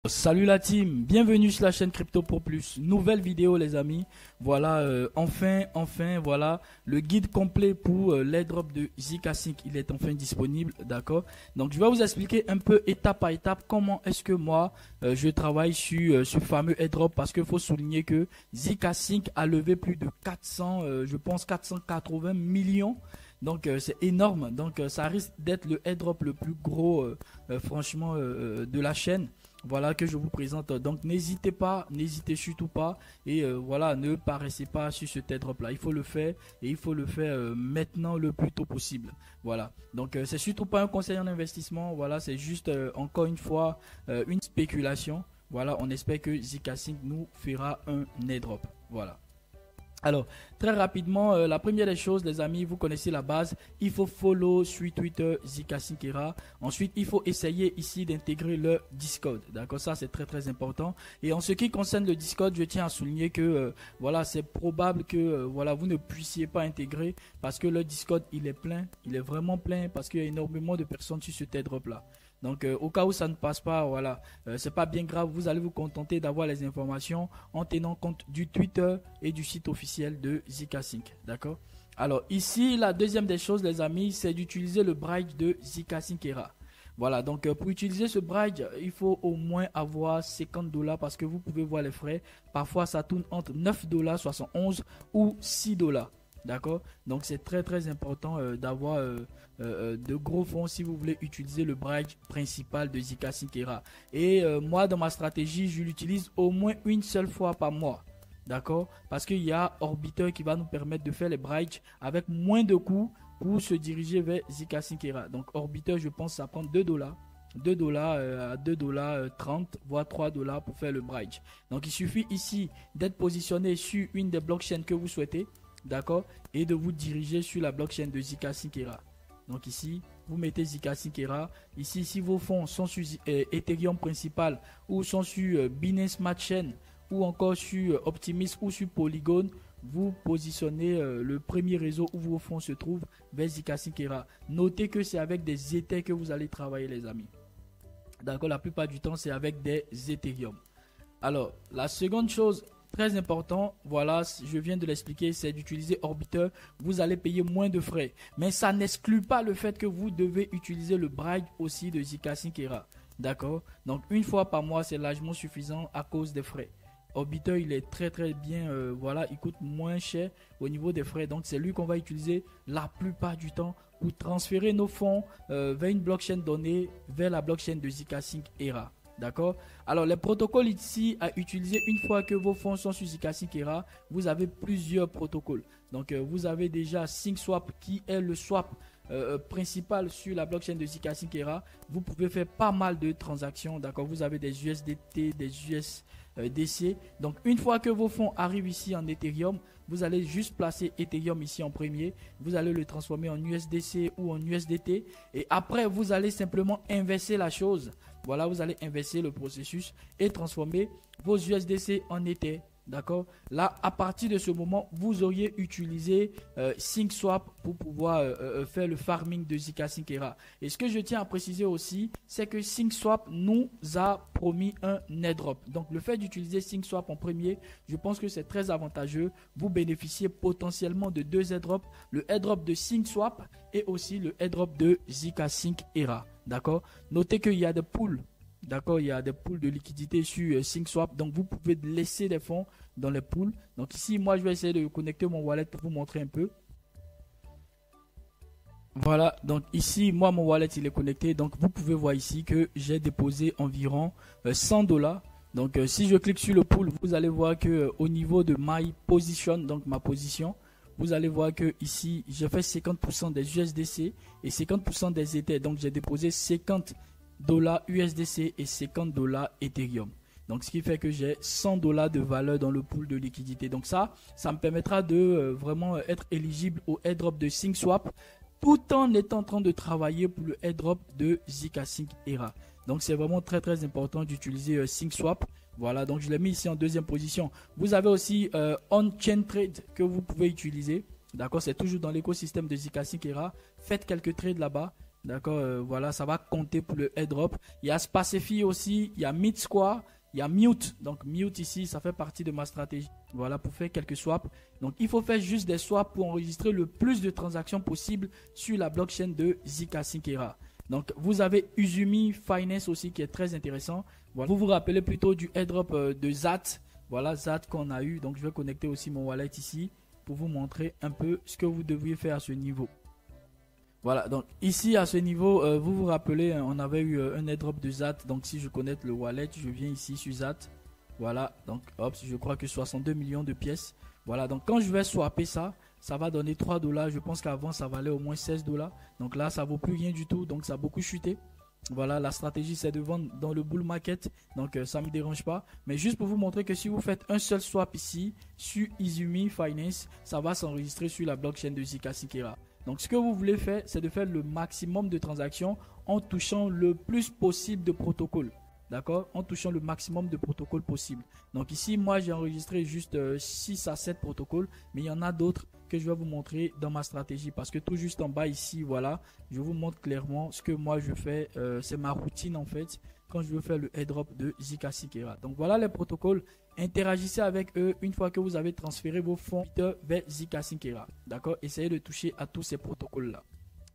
Salut la team, bienvenue sur la chaîne Crypto pour Plus. Nouvelle vidéo les amis. Voilà, enfin, voilà, le guide complet pour l'airdrop de zk5, il est enfin disponible, d'accord. Donc je vais vous expliquer un peu étape par étape comment est-ce que moi je travaille sur ce fameux airdrop, parce qu'il faut souligner que zk5 a levé plus de 400, je pense 480 millions. Donc c'est énorme, donc ça risque d'être le airdrop le plus gros franchement de la chaîne. Voilà que je vous présente. Donc n'hésitez pas, n'hésitez surtout pas. Et voilà, ne paraissez pas sur ce airdrop là. Il faut le faire et il faut le faire maintenant le plus tôt possible. Voilà. Donc c'est surtout pas un conseil en investissement. Voilà, c'est juste encore une fois une spéculation. Voilà, on espère que zk5 nous fera un airdrop. Voilà. Alors, très rapidement, la première des choses, les amis, vous connaissez la base. Il faut follow sur Twitter zk5 era. Ensuite, il faut essayer ici d'intégrer le Discord. D'accord, ça c'est très très important. Et en ce qui concerne le Discord, je tiens à souligner que voilà, c'est probable que voilà, vous ne puissiez pas intégrer parce que le Discord il est plein, il est vraiment plein parce qu'il y a énormément de personnes sur ce airdrop là. Donc au cas où ça ne passe pas, voilà, c'est pas bien grave, vous allez vous contenter d'avoir les informations en tenant compte du Twitter et du site officiel de zk5, d'accord. Alors ici, la deuxième des choses les amis, c'est d'utiliser le bridge de zk5 era. Voilà, donc pour utiliser ce bridge, il faut au moins avoir 50 $ parce que vous pouvez voir les frais. Parfois ça tourne entre 9 $ 71 ou 6 $. D'accord, donc c'est très très important d'avoir de gros fonds si vous voulez utiliser le bridge principal de zk5 era. Et moi dans ma stratégie, je l'utilise au moins une seule fois par mois. D'accord, parce qu'il y a Orbiter qui va nous permettre de faire les bridges avec moins de coûts pour se diriger vers zk5 era. Donc Orbiter, je pense ça prend 2 $. 2 $ à 2 $ 30 voire 3 $ pour faire le bridge. Donc il suffit ici d'être positionné sur une des blockchains que vous souhaitez. D'accord, et de vous diriger sur la blockchain de zk5 era. Donc ici, vous mettez zk5 era. Ici, si vos fonds sont sur Ethereum principal ou sont sur Binance Smart Chain ou encore sur Optimism ou sur Polygon, vous positionnez le premier réseau où vos fonds se trouvent vers zk5 era. Notez que c'est avec des Ethers que vous allez travailler les amis. D'accord, la plupart du temps c'est avec des Ethereum. Alors, la seconde chose très important, voilà, je viens de l'expliquer, c'est d'utiliser Orbiter. Vous allez payer moins de frais. Mais ça n'exclut pas le fait que vous devez utiliser le bridge aussi de zk5 era. D'accord? Donc une fois par mois, c'est largement suffisant à cause des frais. Orbiter, il est très très bien, voilà, il coûte moins cher au niveau des frais. Donc c'est lui qu'on va utiliser la plupart du temps pour transférer nos fonds vers une blockchain donnée, vers la blockchain de zk5 era. D'accord. Alors les protocoles ici à utiliser une fois que vos fonds sont sur zk5 era, vous avez plusieurs protocoles. Donc vous avez déjà SyncSwap qui est le swap principal sur la blockchain de zk5 era. Vous pouvez faire pas mal de transactions. D'accord. Vous avez des USDT, des USDC. Donc une fois que vos fonds arrivent ici en Ethereum, vous allez juste placer Ethereum ici en premier. Vous allez le transformer en USDC ou en USDT. Et après, vous allez simplement inverser la chose. Voilà, vous allez inverser le processus et transformer vos USDC en Ether. D'accord. Là, à partir de ce moment, vous auriez utilisé SyncSwap pour pouvoir faire le farming de zk5 era. Et ce que je tiens à préciser aussi, c'est que SyncSwap nous a promis un airdrop. Donc, le fait d'utiliser SyncSwap en premier, je pense que c'est très avantageux. Vous bénéficiez potentiellement de deux airdrops, le airdrop de SyncSwap et aussi le airdrop de zk5 era. D'accord. Notez qu'il y a des pools. D'accord, il y a des pools de liquidité sur SyncSwap. Donc, vous pouvez laisser des fonds dans les pools. Donc, ici, moi, je vais essayer de connecter mon wallet pour vous montrer un peu. Voilà, donc ici, moi, mon wallet, il est connecté. Donc, vous pouvez voir ici que j'ai déposé environ 100 $. Donc, si je clique sur le pool, vous allez voir que au niveau de my position, donc ma position, vous allez voir que ici, j'ai fait 50% des USDC et 50% des Ethers. Donc, j'ai déposé 50 $ USDC et 50 $ Ethereum. Donc ce qui fait que j'ai 100 $ de valeur dans le pool de liquidité. Donc ça me permettra de vraiment être éligible au airdrop de SyncSwap tout en étant en train de travailler pour le airdrop de zk5 era. Donc c'est vraiment très très important d'utiliser SyncSwap. Voilà, donc je l'ai mis ici en deuxième position. Vous avez aussi On-Chain Trade que vous pouvez utiliser. D'accord, c'est toujours dans l'écosystème de zk5 era. Faites quelques trades là-bas. D'accord, voilà, ça va compter pour le airdrop. Il y a Spacify aussi, il y a Meet Square, il y a Mute. Donc Mute ici, ça fait partie de ma stratégie. Voilà, pour faire quelques swaps. Donc il faut faire juste des swaps pour enregistrer le plus de transactions possible sur la blockchain de zkSync Era. Donc vous avez Uzumi Finance aussi qui est très intéressant. Voilà. Vous vous rappelez plutôt du airdrop de ZAT. Voilà, ZAT qu'on a eu. Donc je vais connecter aussi mon wallet ici pour vous montrer un peu ce que vous devriez faire à ce niveau. Voilà, donc ici à ce niveau, vous vous rappelez, hein, on avait eu un airdrop de ZAT. Donc si je connecte le wallet, je viens ici sur ZAT. Voilà, donc hop, je crois que 62 millions de pièces. Voilà, donc quand je vais swapper ça, ça va donner 3 $. Je pense qu'avant ça valait au moins 16 $. Donc là, ça vaut plus rien du tout. Donc ça a beaucoup chuté. Voilà, la stratégie c'est de vendre dans le bull market. Donc ça ne me dérange pas. Mais juste pour vous montrer que si vous faites un seul swap ici sur Uzumi Finance, ça va s'enregistrer sur la blockchain de zkSync Era. Donc ce que vous voulez faire, c'est de faire le maximum de transactions en touchant le plus possible de protocoles. D'accord, en touchant le maximum de protocoles possible. Donc ici, moi, j'ai enregistré juste 6 à 7 protocoles. Mais il y en a d'autres que je vais vous montrer dans ma stratégie. Parce que tout juste en bas ici, voilà, je vous montre clairement ce que moi je fais. C'est ma routine en fait, quand je veux faire le airdrop de zkSync Era. Donc voilà les protocoles. Interagissez avec eux une fois que vous avez transféré vos fonds vers zkSync Era. D'accord, essayez de toucher à tous ces protocoles-là.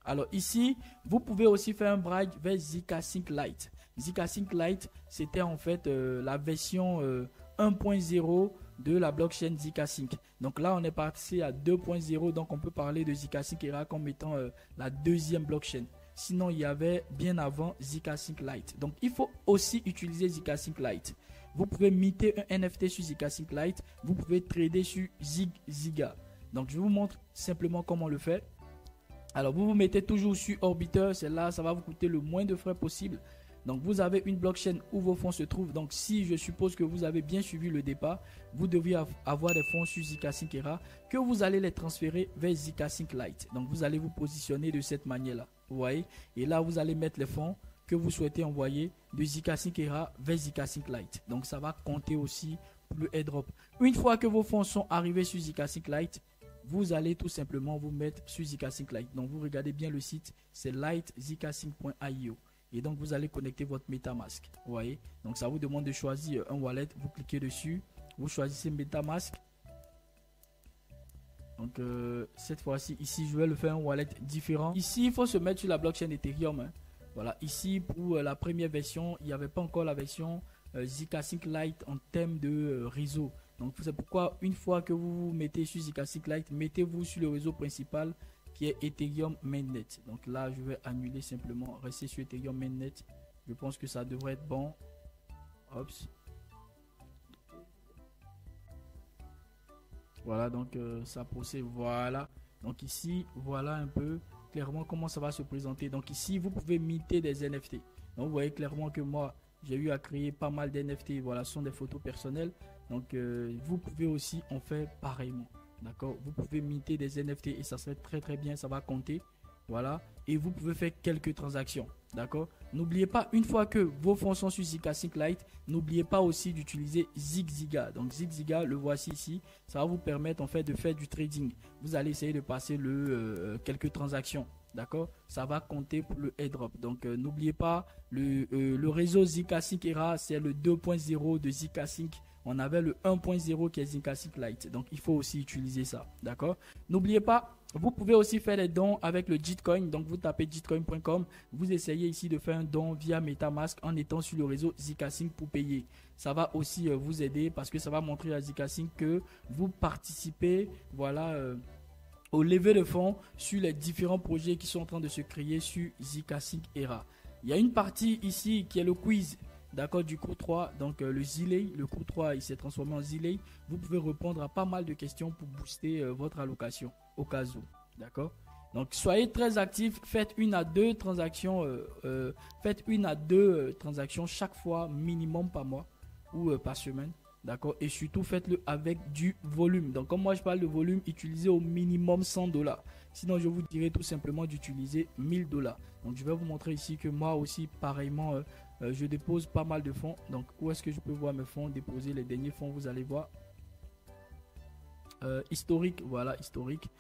Alors ici, vous pouvez aussi faire un bridge vers zkSync Lite. zkSync Lite, c'était en fait la version 1.0 de la blockchain zkSync. Donc là, on est passé à 2.0, donc on peut parler de zkSync Era comme étant la deuxième blockchain. Sinon, il y avait bien avant zkSync Lite. Donc il faut aussi utiliser zkSync Lite. Vous pouvez minter un NFT sur zkSync Lite. Vous pouvez trader sur ZigZiga. Donc je vous montre simplement comment on le fait. Alors vous vous mettez toujours sur Orbiter, c'est là, ça va vous coûter le moins de frais possible. Donc vous avez une blockchain où vos fonds se trouvent. Donc si je suppose que vous avez bien suivi le départ, vous devriez avoir des fonds sur zkSync Era que vous allez les transférer vers zkSync Lite. Donc vous allez vous positionner de cette manière-là. Vous voyez? Et là vous allez mettre les fonds que vous souhaitez envoyer de zkSync Era vers zkSync Lite. Donc ça va compter aussi pour le airdrop. Une fois que vos fonds sont arrivés sur zkSync Lite, vous allez tout simplement vous mettre sur zkSync Lite. Donc vous regardez bien le site, c'est litezkSync.io. Et donc vous allez connecter votre MetaMask. Vous voyez, donc ça vous demande de choisir un wallet. Vous cliquez dessus, vous choisissez MetaMask. Donc cette fois-ci, ici je vais le faire un wallet différent. Ici il faut se mettre sur la blockchain Ethereum, hein. Voilà, ici pour la première version, il n'y avait pas encore la version zkSync Lite en termes de réseau. Donc c'est pourquoi une fois que vous vous mettez sur zkSync Lite, mettez-vous sur le réseau principal qui est Ethereum Mainnet. Donc là je vais annuler simplement, rester sur Ethereum Mainnet. Je pense que ça devrait être bon. Oups. Voilà, donc ça procède. Voilà. Donc ici, voilà un peu clairement comment ça va se présenter. Donc ici, vous pouvez minter des NFT. Donc vous voyez clairement que moi, j'ai eu à créer pas mal d'NFT. Voilà, ce sont des photos personnelles. Donc vous pouvez aussi en faire pareillement. D'accord, vous pouvez minter des NFT et ça serait très très bien, ça va compter. Voilà, et vous pouvez faire quelques transactions. D'accord, n'oubliez pas, une fois que vos fonds sont sur zkSync Lite, n'oubliez pas aussi d'utiliser ZigZiga. Donc ZigZiga, le voici ici, ça va vous permettre en fait de faire du trading. Vous allez essayer de passer quelques transactions. D'accord, ça va compter pour le airdrop. Donc n'oubliez pas, le réseau zkSync Era, c'est le 2.0 de zkSync. On avait le 1.0 qui est zkSync Lite. Donc il faut aussi utiliser ça. D'accord, n'oubliez pas, vous pouvez aussi faire des dons avec le Gitcoin. Donc vous tapez gitcoin.com, vous essayez ici de faire un don via MetaMask en étant sur le réseau zkSync pour payer. Ça va aussi vous aider parce que ça va montrer à zkSync que vous participez, voilà, au lever de fonds sur les différents projets qui sont en train de se créer sur zkSync Era. Il y a une partie ici qui est le quiz. D'accord, du cours 3, donc le Zilay, le cours 3 il s'est transformé en Zilay. Vous pouvez répondre à pas mal de questions pour booster votre allocation au cas où. D'accord, donc soyez très actifs, faites une à deux transactions, transactions chaque fois minimum par mois ou par semaine. D'accord, et surtout faites-le avec du volume. Donc comme moi je parle de volume, utilisez au minimum 100 $. Sinon je vous dirais tout simplement d'utiliser 1000 $. Donc je vais vous montrer ici que moi aussi pareillement je dépose pas mal de fonds. Donc où est-ce que je peux voir mes fonds déposer? Les derniers fonds, vous allez voir historique, voilà, historique.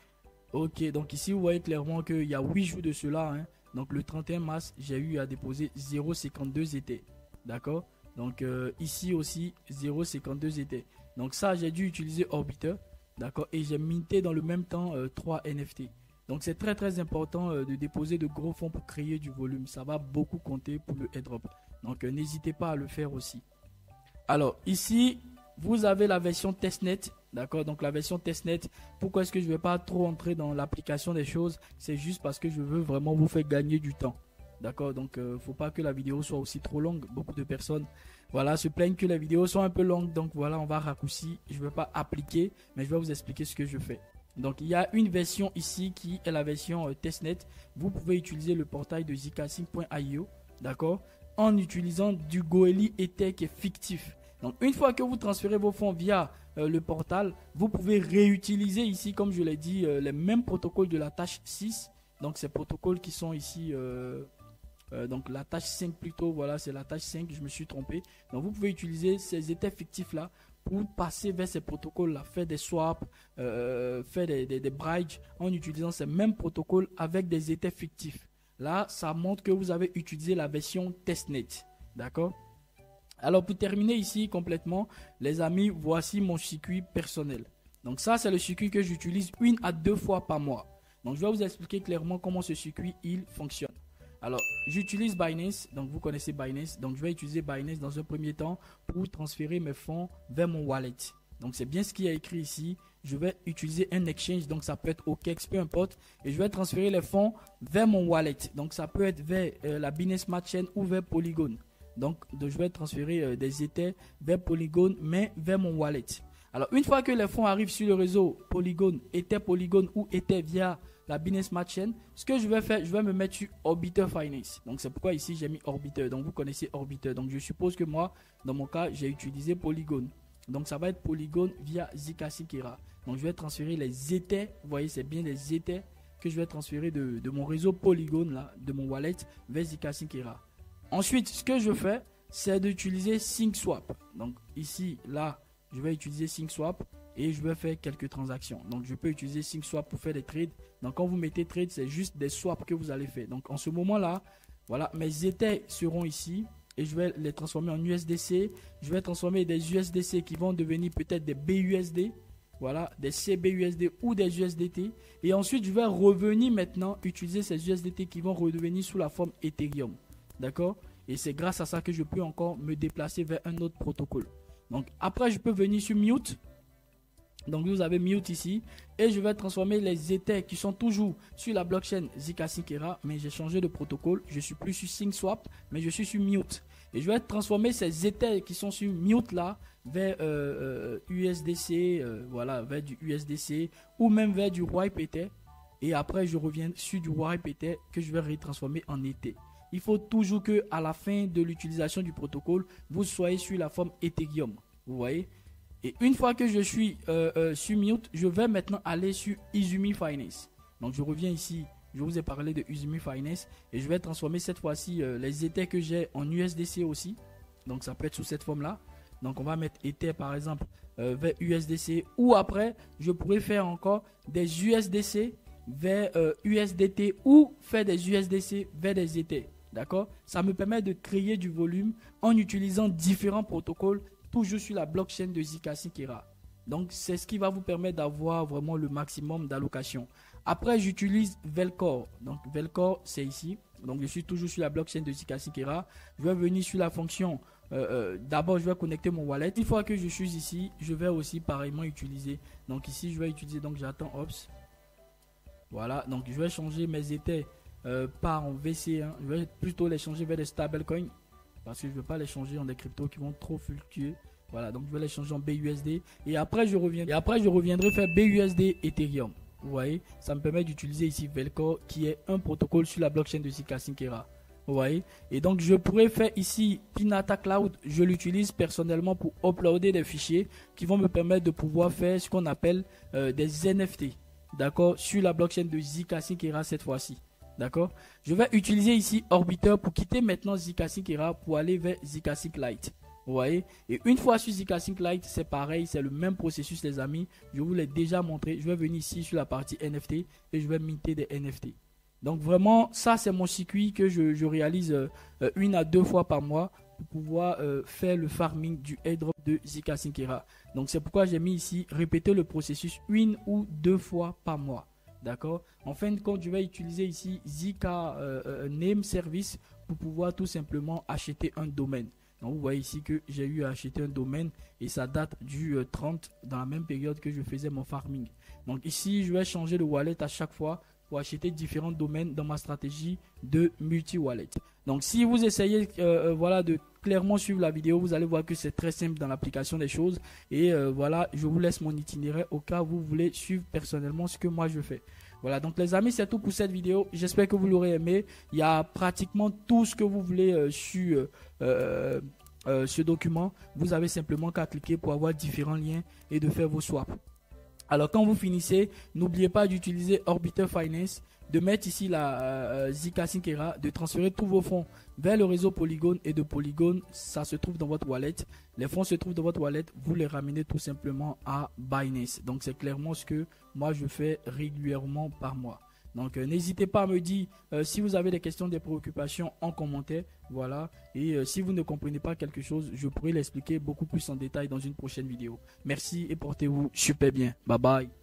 Ok, donc ici vous voyez clairement qu'il y a 8 jours de cela, hein, Donc le 31 mars, j'ai eu à déposer 0,52 Ether. D'accord. Donc ici aussi 0,52 Ether. Donc ça, j'ai dû utiliser Orbiter. D'accord. Et j'ai minté dans le même temps 3 NFT. Donc c'est très important de déposer de gros fonds pour créer du volume. Ça va beaucoup compter pour le airdrop. Donc n'hésitez pas à le faire aussi. Alors ici, vous avez la version testnet. D'accord, donc la version testnet. Pourquoi est-ce que je ne vais pas trop entrer dans l'application des choses? C'est juste parce que je veux vraiment vous faire gagner du temps. D'accord, donc faut pas que la vidéo soit aussi trop longue. Beaucoup de personnes voilà, se plaignent que les vidéos sont un peu longues. Donc voilà, on va raccourcir. Je ne vais pas appliquer, mais je vais vous expliquer ce que je fais. Donc il y a une version ici qui est la version testnet. Vous pouvez utiliser le portail de zkasync.io, d'accord, en utilisant du Goerli Ether qui est fictif. Donc une fois que vous transférez vos fonds via le portal, vous pouvez réutiliser ici, comme je l'ai dit, les mêmes protocoles de la tâche 6. Donc ces protocoles qui sont ici, donc la tâche 5 plutôt, voilà, c'est la tâche 5, je me suis trompé. Donc vous pouvez utiliser ces Ethers fictifs là pour passer vers ces protocoles là, faire des swaps, faire des bridges en utilisant ces mêmes protocoles avec des Ethers fictifs. Là, ça montre que vous avez utilisé la version testnet, d'accord. Alors pour terminer ici complètement, les amis, voici mon circuit personnel. Donc ça, c'est le circuit que j'utilise 1 à 2 fois par mois. Donc je vais vous expliquer clairement comment ce circuit il fonctionne. Alors j'utilise Binance, donc vous connaissez Binance. Donc je vais utiliser Binance dans un premier temps pour transférer mes fonds vers mon wallet. Donc c'est bien ce qui est écrit ici. Je vais utiliser un exchange, donc ça peut être OKEx, peu importe. Et je vais transférer les fonds vers mon wallet. Donc ça peut être vers la Binance Smart Chain ou vers Polygon. Donc je vais transférer des Ethers vers Polygon, mais vers mon wallet. Alors une fois que les fonds arrivent sur le réseau Polygon, Ether Polygon ou Ether via la Binance Smart Chain, ce que je vais faire, je vais me mettre sur Orbiter Finance. Donc c'est pourquoi ici j'ai mis Orbiter. Donc vous connaissez Orbiter. Donc je suppose que moi, dans mon cas, j'ai utilisé Polygon. Donc ça va être Polygon via zkasync. Donc je vais transférer les Ethers. Vous voyez, c'est bien les Ethers que je vais transférer de mon réseau Polygon, là, de mon wallet, vers zkasync. Ensuite, ce que je fais, c'est d'utiliser SyncSwap. Donc ici, là, je vais utiliser SyncSwap et je vais faire quelques transactions. Donc je peux utiliser SyncSwap pour faire des trades. Donc quand vous mettez trade, c'est juste des swaps que vous allez faire. Donc en ce moment-là, voilà, mes Ethers seront ici et je vais les transformer en USDC. Je vais transformer des USDC qui vont devenir peut-être des BUSD. Voilà, des CBUSD ou des USDT. Et ensuite, je vais revenir maintenant utiliser ces USDT qui vont redevenir sous la forme Ethereum. D'accord? Et c'est grâce à ça que je peux encore me déplacer vers un autre protocole. Donc après, je peux venir sur Mute. Donc vous avez Mute ici. Et je vais transformer les Ethers qui sont toujours sur la blockchain zkasync. Mais j'ai changé de protocole. Je suis plus sur SyncSwap, mais je suis sur Mute. Et je vais transformer ces Ethers qui sont sur Mute là vers USDC, voilà, vers du USDC ou même vers du Wipe Ether. Et après, je reviens sur du Wipe Ether que je vais retransformer en Ether. Il faut toujours que à la fin de l'utilisation du protocole, vous soyez sur la forme Ethereum. Vous voyez? Et une fois que je suis sur Mute, je vais maintenant aller sur Izumi Finance. Donc je reviens ici. Je vous ai parlé de Izumi Finance. Et je vais transformer cette fois-ci les Ethers que j'ai en USDC aussi. Donc ça peut être sous cette forme-là. Donc on va mettre Ether par exemple vers USDC. Ou après, je pourrais faire encore des USDC vers USDT ou faire des USDC vers des Ethers. D'accord? Ça me permet de créer du volume en utilisant différents protocoles, toujours sur la blockchain de zkasync. Donc, c'est ce qui va vous permettre d'avoir vraiment le maximum d'allocation. Après, j'utilise Velcore. Donc, Velcore, c'est ici. Donc, je suis toujours sur la blockchain de zkasync. Je vais venir sur la fonction. D'abord, je vais connecter mon wallet. Une fois que je suis ici, je vais aussi pareillement utiliser. Donc, ici, je vais utiliser. Donc, j'attends Ops. Voilà. Donc, je vais changer mes Ethers. Pas en VC, hein. Je vais plutôt les changer vers des stablecoins parce que je ne veux pas les changer en des cryptos qui vont trop fluctuer. Voilà, donc je vais les changer en BUSD et après je reviendrai faire BUSD Ethereum. Vous voyez, ça me permet d'utiliser ici Velcore qui est un protocole sur la blockchain de zkasync. Vous voyez, et donc je pourrais faire ici Pinata Cloud. Je l'utilise personnellement pour uploader des fichiers qui vont me permettre de pouvoir faire ce qu'on appelle des NFT. D'accord, sur la blockchain de zkasync cette fois-ci. D'accord. Je vais utiliser ici Orbiter pour quitter maintenant zkasync pour aller vers zkasync Lite. Vous voyez. Et une fois sur zkasync Lite, c'est pareil. C'est le même processus les amis. Je vous l'ai déjà montré. Je vais venir ici sur la partie NFT et je vais minter des NFT. Donc vraiment, ça c'est mon circuit que je réalise 1 à 2 fois par mois pour pouvoir faire le farming du airdrop de Zika Syncera. Donc c'est pourquoi j'ai mis ici répéter le processus 1 ou 2 fois par mois. D'accord. En fin de compte, je vais utiliser ici Zika Name Service pour pouvoir tout simplement acheter un domaine. Donc vous voyez ici que j'ai eu à acheter un domaine et ça date du 30 dans la même période que je faisais mon farming. Donc ici, je vais changer de wallet à chaque fois pour acheter différents domaines dans ma stratégie de multi-wallet. Donc si vous essayez voilà, de clairement suivre la vidéo, vous allez voir que c'est très simple dans l'application des choses. Et voilà, je vous laisse mon itinéraire au cas où vous voulez suivre personnellement ce que moi je fais. Voilà, donc les amis, c'est tout pour cette vidéo. J'espère que vous l'aurez aimé. Il y a pratiquement tout ce que vous voulez sur ce document. Vous avez simplement qu'à cliquer pour avoir différents liens et de faire vos swaps. Alors quand vous finissez, n'oubliez pas d'utiliser Orbiter Finance, de mettre ici la Zika Syncera, de transférer tous vos fonds vers le réseau Polygon et de Polygon, ça se trouve dans votre wallet. Les fonds se trouvent dans votre wallet, vous les ramenez tout simplement à Binance. Donc c'est clairement ce que moi je fais régulièrement par mois. Donc n'hésitez pas à me dire si vous avez des questions, des préoccupations en commentaire. Voilà. Et si vous ne comprenez pas quelque chose, je pourrai l'expliquer beaucoup plus en détail dans une prochaine vidéo. Merci et portez-vous super bien. Bye bye.